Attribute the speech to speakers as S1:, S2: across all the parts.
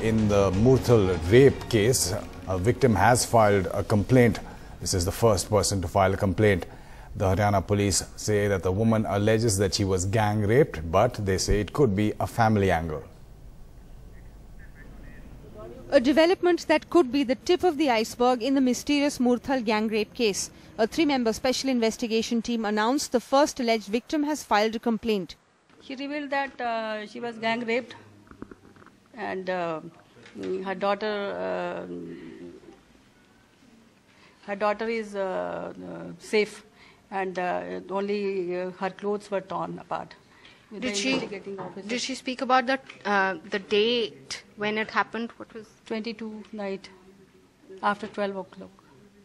S1: in the Murthal rape case. A victim has filed a complaint. This is the first person to file a complaint. The Haryana police say that the woman alleges that she was gang raped, but they say it could be a family angle.
S2: A development that could be the tip of the iceberg in the mysterious Murthal gang rape case. A 3-member special investigation team announced the first alleged victim has filed a complaint.
S3: She revealed that she was gang raped and her daughter is safe and only her clothes were torn apart.
S4: Did she speak about the date when it happened? What was
S3: 22 night after 12 o'clock.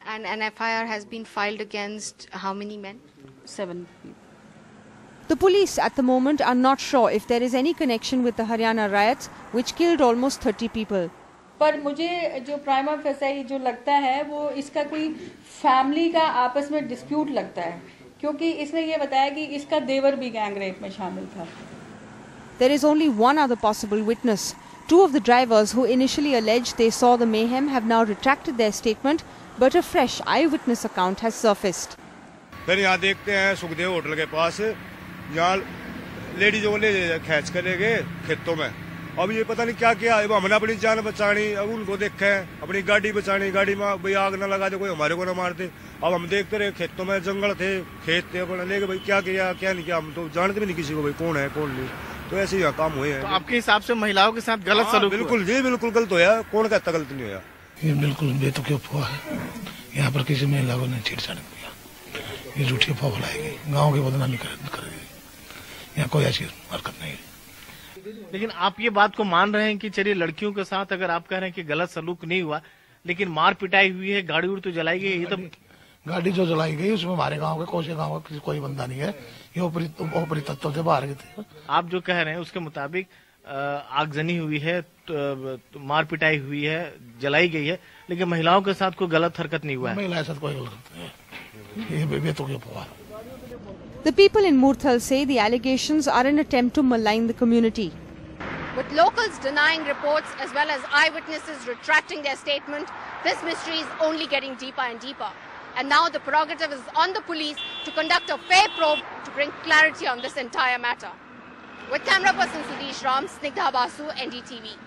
S4: And an FIR has been filed against how many men?
S3: 7 people.
S2: The police at the moment are not sure if there is any connection with the Haryana riots which killed almost 30 people.
S3: पर मुझे जो prima facie जो लगता है वो इसका कोई family का आपस में डिस्प्यूट लगता है क्योंकि इसने ये बताया कि इसका देवर भी गैंग रेप में शामिल था.
S2: There is only one other possible witness. 2 of the drivers who initially alleged they saw the mayhem have now retracted their statement, but a fresh eyewitness account has surfaced.
S5: फिर यहाँ देखते हैं Sukhdev hotel के पास यहाँ ladies को ले खींच कर ले गए खेतों में. अब ये पता नहीं क्या किया. अब हमने अपनी जान बचानी, अब उनको देखे अपनी गाड़ी बचानी, गाड़ी में भाई आग न लगा दे, कोई हमारे को न मार दे. अब हम देखते रहे खेतों में जंगल थे, खेत थे अपने लेके भाई क्या किया क्या नहीं किया हम तो जानते भी नहीं किसी को भाई कौन है कौन नहीं. तो ऐसे ही काम हुए हैं.
S6: तो आपके हिसाब से महिलाओं के साथ गलत सलूक?
S5: बिल्कुल जी बिल्कुल गलत हुआ. कौन कहता गलत नहीं हुआ?
S7: ये बिल्कुल बेतुकी अफवाह है. यहाँ पर किसी महिला को नहीं छेड़छाड़ किया. ये झूठी अफवाह फैलाएगी, गाँव की बदनामी करेगी. यहाँ कोई ऐसी हरकत नहीं है.
S6: लेकिन आप ये बात को मान रहे हैं कि चलिए लड़कियों के साथ अगर आप कह रहे हैं कि गलत सलूक नहीं हुआ, लेकिन मार पिटाई हुई है, गाड़ी उड़ तो जलाई गई. ये तो
S7: गाड़ी जो जलाई गई उसमें हमारे गांव के कोसे गांव का कोई बंदा नहीं है. ये ऊपरी तत्व से बाहर थे.
S6: आप जो कह रहे हैं उसके मुताबिक आगजनी हुई है, तो मार पिटाई हुई है, जलाई गई है, लेकिन महिलाओं के साथ कोई गलत हरकत नहीं हुआ है.
S7: महिलाओं के साथ कोई गलत नहीं है. ये बेतुकी अफवाह है.
S2: The people in Murthal say the allegations are an attempt to malign the community.
S4: With locals denying reports as well as eyewitnesses retracting their statement, this mystery is only getting deeper and deeper. And now the prerogative is on the police to conduct a fair probe to bring clarity on this entire matter. With camera person Sudesh Ram, Snigdha Basu, NDTV.